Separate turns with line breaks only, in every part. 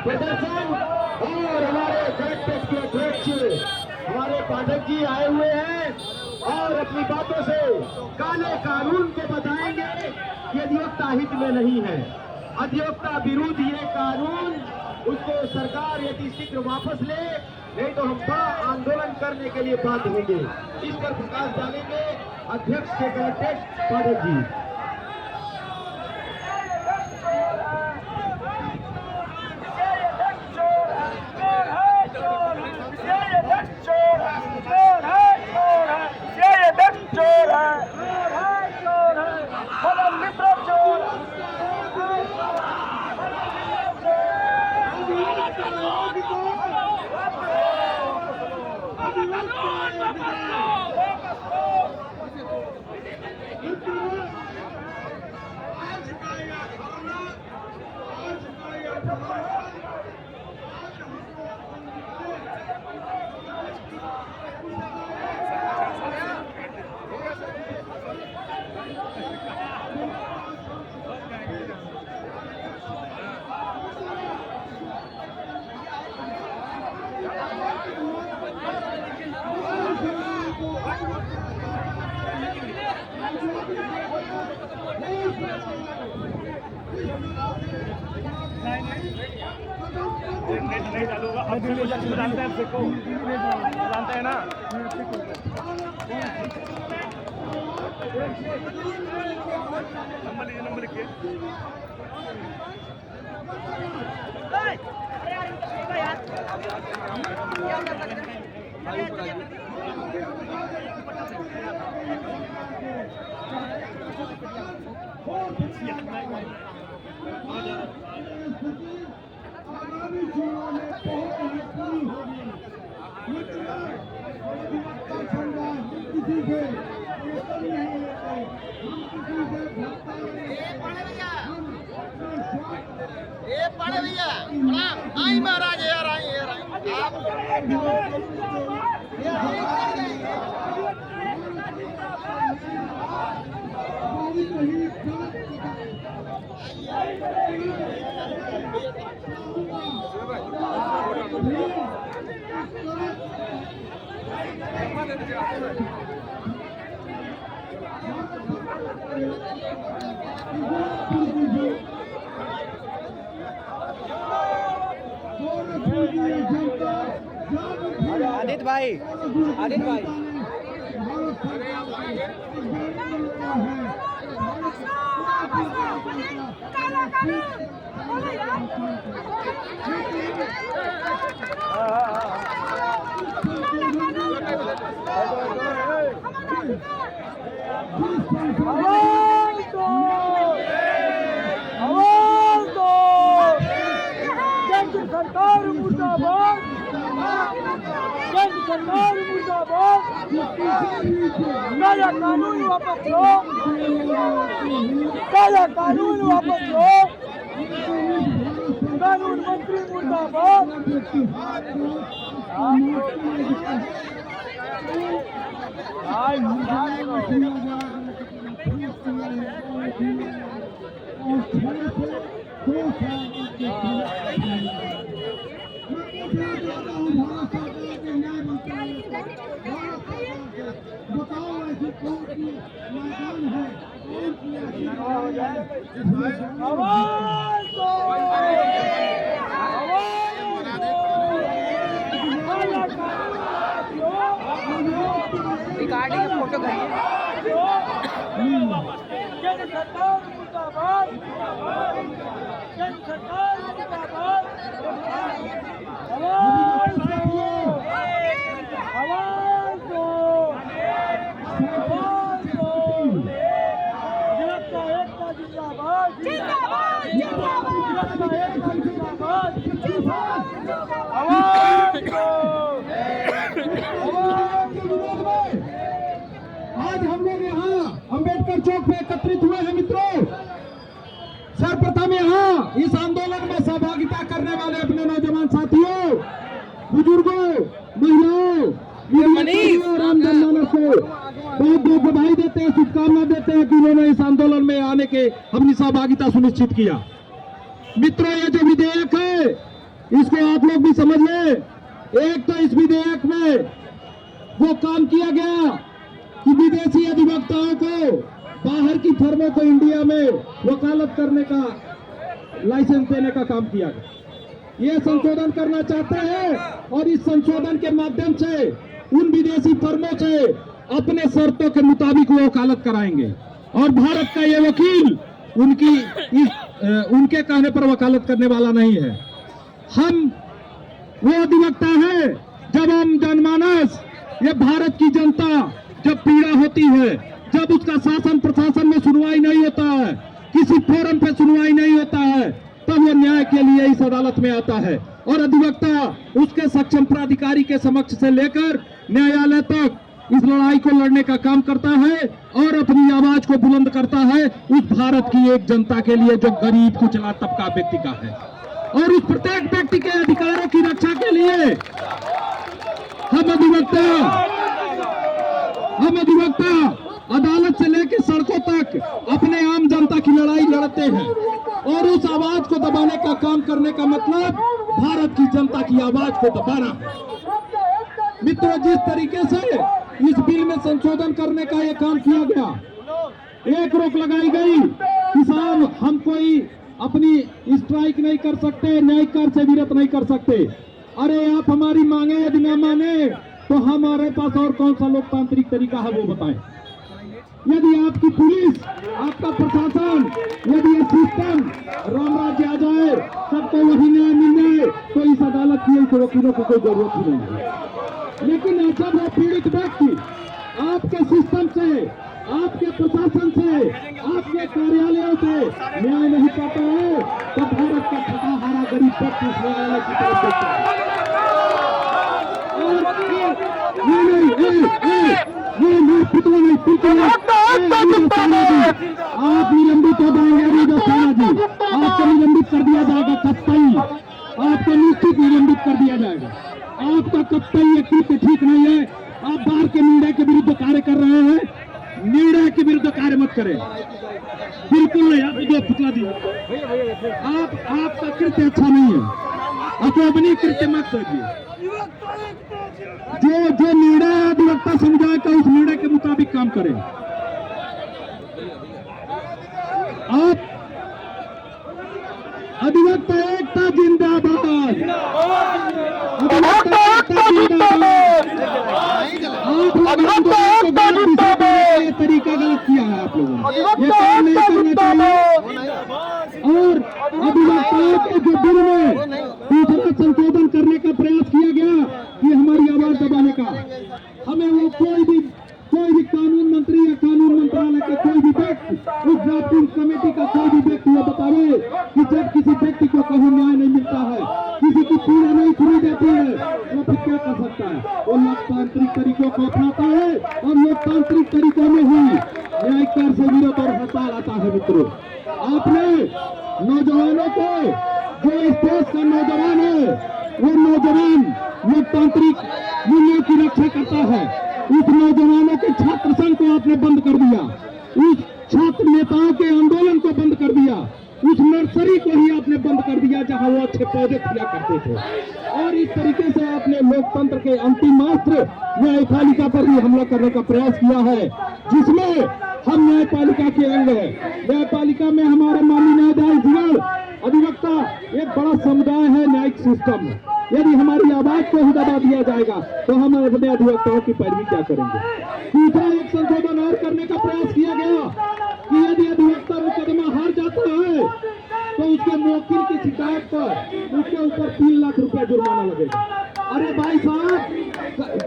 प्रदर्शन और हमारे कलेक्टर के अध्यक्ष हमारे पाठक जी आए हुए हैं और अपनी बातों से काले कानून को बताएंगे कि अधिवक्ता हित में नहीं है। अधिवक्ता विरुद्ध ये कानून उसको सरकार यदि शीघ्र वापस ले, नहीं तो हम बड़ा आंदोलन करने के लिए बाध्य होंगे। इस पर प्रकाश डालेंगे अध्यक्ष के कलेक्टर पाठक जी।
नहीं चालू होगा। अब जानते हैं आपको, जानते हैं ना। नंबर लिखिए।
ये पढ़े भैया प्रणाम। आई महाराज यार, आई यार
आदित्य भाई, आदित्य भाई
सरकार मुर्दाबाद, सरकार मुर्दाबाद। काला कानून वापस लो, काला कानून वापस लो। कानून मंत्री मुर्दाबाद।
रिकॉर्डिंग की फोटो करिए।
केंद्र सरकार मुर्दाबाद, केंद्र सरकार मुर्दाबाद। आवाज दो, आवाज दो, आवाज दो। जिला एकता जिंदाबाद, जिंदाबाद, जिंदाबाद। एकता जिंदाबाद, जिंदाबाद। आवाज दो,
आज हम लोग यहाँ अंबेडकर चौक में एकत्रित हुए हैं मित्रों। सर्वप्रथम यहाँ इस आंदोलन में सहभागिता करने वाले अपने नौजवान साथियों, बुजुर्गों, महिलाओं, और आम जनमानस को बहुत बहुत बधाई देते हैं, शुभकामना देते हैं कि उन्होंने इस आंदोलन में आने के अपनी सहभागिता सुनिश्चित किया। मित्रों, ये जो विधेयक है इसको आप लोग भी समझ लें। एक तो इस विधेयक में वो काम किया गया कि विदेशी अधिवक्ताओं को बाहर की फर्मों को इंडिया में वकालत करने का लाइसेंस देने का काम किया गया। ये संशोधन करना चाहते हैं और इस संशोधन के माध्यम से उन विदेशी फर्मों से अपने शर्तों के मुताबिक वो वकालत कराएंगे और भारत का ये वकील उनके कहने पर वकालत करने वाला नहीं है। हम वो अधिवक्ता है जब हम जनमानस, ये भारत की जनता जब पीड़ा होती है, जब उसका शासन प्रशासन में सुनवाई नहीं होता है, किसी फोरम पे सुनवाई नहीं होता है, तब वो न्याय के लिए इस अदालत में आता है और अधिवक्ता उसके सक्षम प्राधिकारी के समक्ष से लेकर न्यायालय तक इस लड़ाई को लड़ने का काम करता है और अपनी आवाज को बुलंद करता है उस भारत की एक जनता के लिए जो गरीब कुचला तबका व्यक्ति का है। और उस प्रत्येक व्यक्ति के अधिकारों की रक्षा के लिए हम अधिवक्ता अदालत से लेकर सड़कों तक अपने आम जनता की लड़ाई लड़ते हैं और उस आवाज को दबाने का काम करने का मतलब भारत की जनता की आवाज को दबाना है। मित्रों, जिस तरीके से इस बिल में संशोधन करने का यह काम किया गया, एक रोक लगाई गई, किसान हम कोई अपनी स्ट्राइक नहीं कर सकते, न्यायिक कार्य से विरत नहीं कर सकते। अरे आप हमारी मांगे यदि न माने तो हमारे पास और कौन सा लोकतांत्रिक तरीका है वो बताएं। यदि आपकी पुलिस, आपका प्रशासन, यदि ये सिस्टम राम राज्य आ जाए, सबको वही न्याय मिल जाए, तो इस अदालत की ऐसे वकीलों को कोई जरूरत ही नहीं है। लेकिन जब वो पीड़ित व्यक्ति आपके सिस्टम से, आपके प्रशासन से, आपके कार्यालयों से न्याय नहीं पाता है, तो भारत का थका हारा गरीब व्यक्ति इस न्यायालय की तरफ देखता है। आप निलंबित हो जाएंगे रिजर्व सेना जी, आपको निलंबित कर दिया जाएगा, कतई आपको निश्चित निलंबित कर दिया जाएगा। आपका कतई एक कृत्य ठीक नहीं है। आप बाहर के निर्णय के विरुद्ध कार्य कर रहे हैं, निर्णय के विरुद्ध कार्य मत करें, बिल्कुल नहीं। आप जो फुसला दिए, आपका कृत्य अच्छा नहीं है, अपनी कृत्य मत करिए। जो निर्णय अधिवक्ता समुदाय का, उस निर्णय के मुताबिक काम करें। आप अधिवक्ता एकता जिंदाबाद, अधिवक्ता एकता जिंदाबाद। ये तरीका गलत किया है आप लोगों ने, ये काम नहीं करना चाहिए। और अधिवक्ताओं के जो बिल में दूसरा संशोधन करने का प्रयास किया गया कि हमारी आवाज दबाने का, हमें वो कोई भी कानून मंत्री या कानून मंत्रालय का कोई भी व्यक्ति, उस ड्राफ्टिंग कमेटी का कोई भी व्यक्ति वो बतावे कि जब किसी व्यक्ति को कहीं न्याय नहीं मिलता है, किसी की पीड़ा नहीं सुनी जाती है, वो फिर क्या कर सकता है? वो लोकतांत्रिक तरीकों को अपनाता है और लोकतांत्रिक तरीकों में ही न्यायिक कार्य से विरोध और हड़ताल आता है। मित्रों, आपने नौजवानों को, जो इस देश का नौजवान है, वो नौजवान लोकतांत्रिक मूल्यों की रक्षा करता है, उस नौजवानों के छात्र संघ को आपने बंद कर दिया, उस छात्र नेताओं के आंदोलन को बंद कर दिया, उस नर्सरी को ही आपने बंद कर दिया जहां वो अच्छे पौधे खिला करते थे। और इस तरीके से आपने लोकतंत्र के अंतिम अस्त्र न्यायपालिका पर भी हमला करने का प्रयास किया है, जिसमें हम न्यायपालिका के अंग है। न्यायपालिका में हमारे माननीय न्यायाधीश अधिवक्ता एक बड़ा समुदाय है, न्यायिक सिस्टम। यदि हमारी आवाज को ही दबा दिया जाएगा तो हम अपने अधिवक्ताओं की पैरवी क्या करेंगे? दूसरा एक संशोधन और करने का प्रयास किया गया कि यदि अधिवक्ता मुकदमा हार जाता है तो उसके मुवक्किल की शिकायत पर उसके ऊपर 3 लाख रुपया जुर्माना लगेगा। अरे भाई साहब,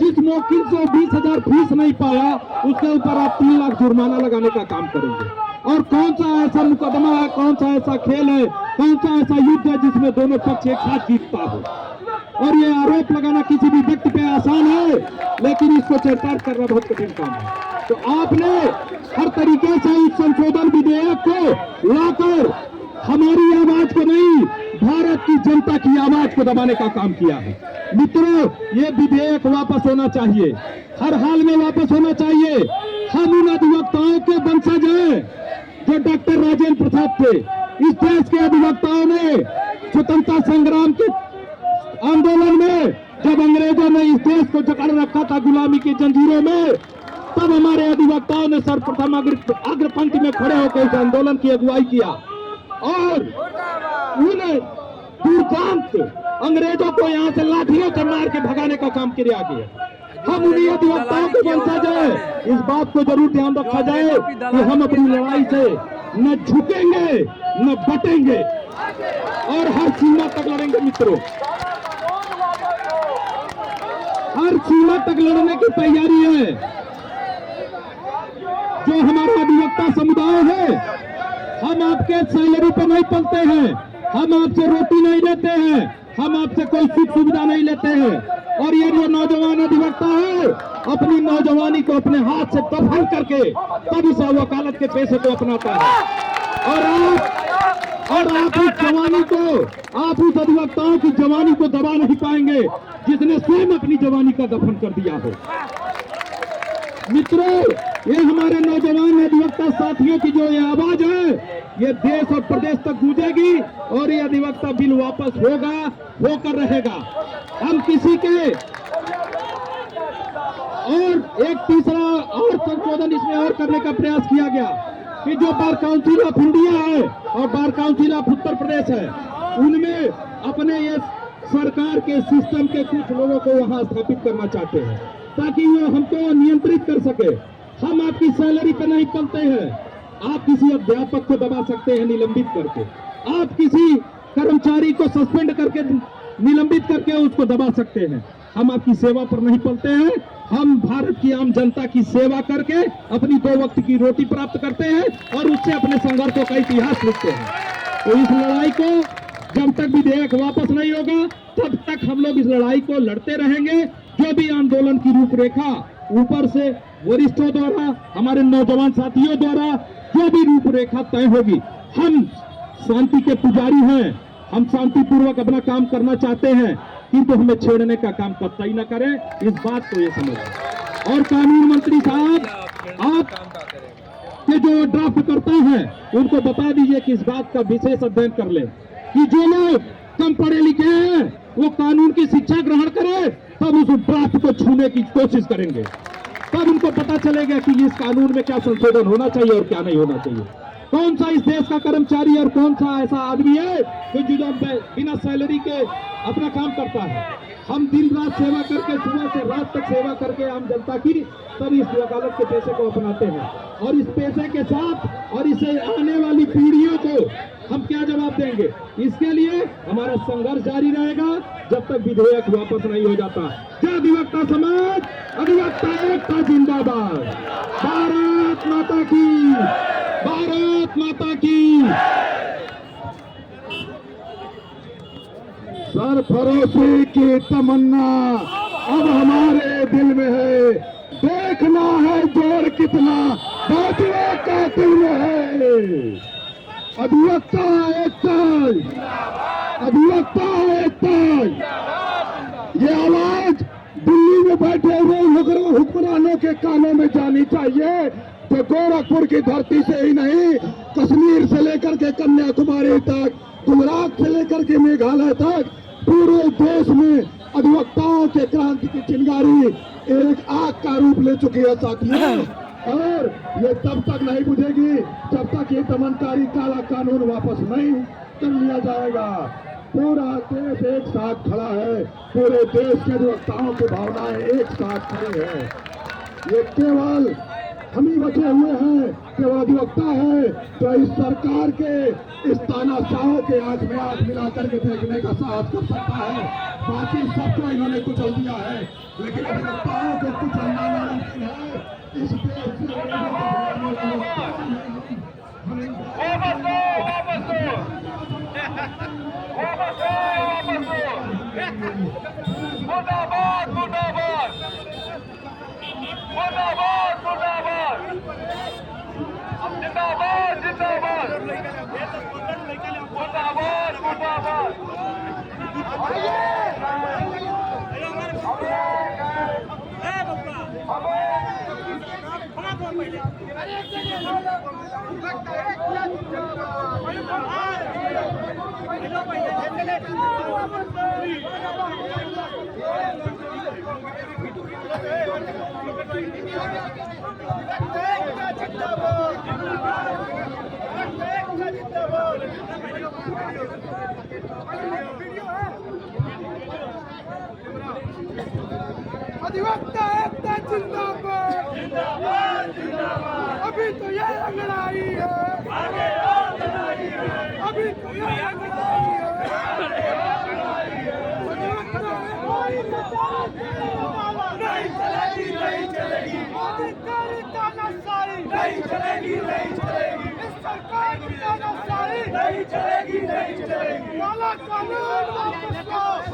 जिस मुवक्किल से 20,000 फीस नहीं पाया उसके ऊपर आप 3 लाख जुर्माना लगाने का काम करेंगे। और कौन सा ऐसा मुकदमा है, कौन सा ऐसा खेल है, कौन सा ऐसा युद्ध है जिसमें दोनों पक्ष एक साथ जीतता हो? और ये आरोप लगाना किसी भी व्यक्ति पे आसान है, लेकिन इसको चरितार्थ करना बहुत कठिन काम है। तो आपने हर तरीके से इस संशोधन विधेयक को लाकर हमारी आवाज को नहीं, भारत की जनता की आवाज को दबाने का काम किया है। मित्रों, ये विधेयक वापस होना चाहिए, हर हाल में वापस होना चाहिए। हम उन अधिवक्ताओं के वंशज हैं जो डॉक्टर राजेंद्र प्रसाद थे। इस देश के अधिवक्ताओं ने स्वतंत्रता संग्राम के आंदोलन में जब अंग्रेजों ने इस देश को जकड़ रखा था गुलामी की जंजीरों में, तब हमारे अधिवक्ताओं ने सर्वप्रथम अग्रपंक्ति में खड़े होकर इस आंदोलन की अगुवाई किया और उन्हें दुर्दांत अंग्रेजों को यहाँ से लाठियों से मार के भगाने का काम किया गया। हम उन्हीं अधिवक्ताओं को बनता जाए, इस बात को जरूर ध्यान रखा जाए कि हम अपनी लड़ाई से न झुकेंगे न बटेंगे और हर सीमा तक लड़ेंगे मित्रों, हर सीमा तक लड़ने की तैयारी है। जो हमारा अधिवक्ता समुदाय है, हम आपके सैलरी पर नहीं पलते हैं, हम आपसे रोटी नहीं लेते हैं, हम आपसे कोई सुख सुविधा नहीं लेते हैं। और ये जो नौजवान अधिवक्ता है, अपनी नौजवानी को अपने हाथ से दफन करके तब इस वकालत के पेशे को अपनाता है। और आप उस जवानी को, आप उस अधिवक्ताओं की जवानी को दबा नहीं पाएंगे जिसने स्वयं अपनी जवानी का दफन कर दिया हो। मित्रों, ये हमारे नौजवान अधिवक्ता साथियों की जो ये आवाज है, ये देश और प्रदेश तक गूंजेगी और ये अधिवक्ता बिल वापस होकर रहेगा। हम किसी के और एक तीसरा और संशोधन इसमें और करने का प्रयास किया गया कि जो बार काउंसिल ऑफ इंडिया है और bar council of Uttar Pradesh है, उनमें अपने ये सरकार के सिस्टम के कुछ लोगों को वहां स्थापित करना चाहते हैं ताकि वो हमको नियंत्रित कर सके। हम आपकी सैलरी पे नहीं पलते हैं, आप किसी अध्यापक को दबा सकते हैं निलंबित करके, आप किसी कर्मचारी को सस्पेंड करके निलंबित करके उसको दबा सकते हैं। हम आपकी सेवा पर नहीं पलते हैं, हम भारत की आम जनता की सेवा करके अपनी 2 वक्त की रोटी प्राप्त करते हैं और उससे अपने संघर्षों का इतिहास लिखते हैं। तो इस लड़ाई को जब तक विधेयक वापस नहीं होगा तब तक हम लोग इस लड़ाई को लड़ते रहेंगे। जो भी आंदोलन की रूपरेखा ऊपर से वरिष्ठों द्वारा, हमारे नौजवान साथियों द्वारा जो भी रूपरेखा तय होगी, हम शांति के पुजारी हैं, हम शांतिपूर्वक अपना काम करना चाहते हैं, किंतु हमें छेड़ने का काम कतई न करें, इस बात को ये समझें। और कानून मंत्री साहब, आप के जो ड्राफ्ट करता है उनको बता दीजिए कि इस बात का विशेष अध्ययन कर ले कि जो लोग कम पढ़े लिखे हैं वो कानून की शिक्षा ग्रहण करें, तब उस ड्राफ्ट को छूने की कोशिश करेंगे, तब उनको पता चलेगा कि इस कानून में क्या संशोधन होना चाहिए और क्या नहीं होना चाहिए। कौन सा इस देश का कर्मचारी और कौन सा ऐसा आदमी है जो बिना सैलरी के अपना काम करता है। हम दिन रात सेवा करके, सुबह से रात तक सेवा करके आम जनता की, तब इस वकालत के पेशे को अपनाते हैं। और इस पेशे के साथ और इसे आने वाली पीढ़ियों को हम क्या जवाब देंगे, इसके लिए हमारा संघर्ष जारी रहेगा जब तक विधेयक वापस नहीं हो जाता। जय अधिवक्ता समाज, अधिवक्ता एकता जिंदाबाद। भारत माता की, भारत माता की। सरफरोशी की तमन्ना अब हमारे दिल में है, देखना है जोर कितना बाजुओं का दिल में है। अधिवक्ता एकता, अधिवक्ता एकता। ये आवाज दिल्ली में बैठे हुए हुक्मरानों के कानों में जानी चाहिए, तो गोरखपुर की धरती से ही नहीं, कश्मीर से लेकर के कन्याकुमारी तक, गुजरात से लेकर के मेघालय तक, पूरे देश में अधिवक्ताओं के क्रांति की चिंगारी एक आग का रूप ले चुकी है साथियों। और ये तब तक नहीं बुझेगी जब तक ये दमनकारी काला कानून वापस नहीं कर लिया जाएगा। पूरा देश एक साथ खड़ा है, पूरे देश के अधिवक्ताओं की भावनाएं एक साथ खड़ी है। ये केवल हम ही बचे हुए हैं, केवल अधिवक्ता है जो इस सरकार के इस तानाशाहों के आंख में आंख मिला करके देखने का साहस कर सकता है। बाकी सबको इन्होंने कुचल दिया है, लेकिन अधिवक्ताओं को कुचलना नामुमकिन है। इस देश
मुर्दाबाद, मुर्दाबाद, मुर्दाबाद, मुर्दाबाद, जिंदाबाद, जिंदाबाद, मुर्दाबाद, मुर्दाबाद।
अधिवक्ता एकता जिंदाबाद अभी तो ये लड़ाई है अभी तो ये लड़ाई है नहीं चलेगी नहीं चलेगी मोदी तेरी तानाशाही नहीं चलेगी नहीं चलेगी इस सरकार की तानाशाही नहीं चलेगी नहीं चलेगी काला कानून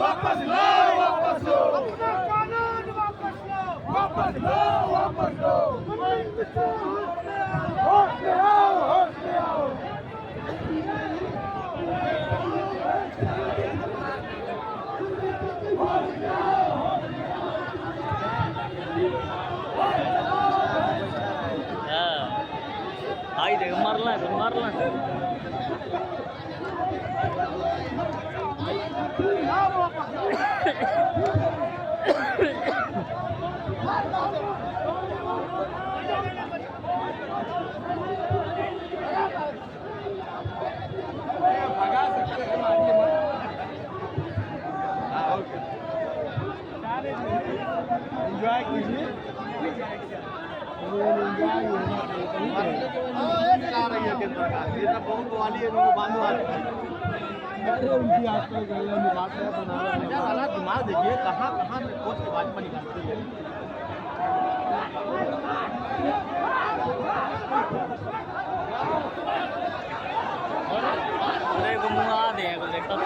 वापस लो वापस लो अपना कानून वापस लो वापस लो वापस लो होश में आओ होश में आओ
आई देख मारला
एंजॉय कीजिए
चला रही है केंद्र सरकार ये सब बहुत वाली है बांधो
उनकी आजकल गले निकालते हैं बना रहे हैं
वाला दिमाग देखिए कहाँ कहाँ से कोच के भाजपा निकालती है
अरे घुमा दे देखो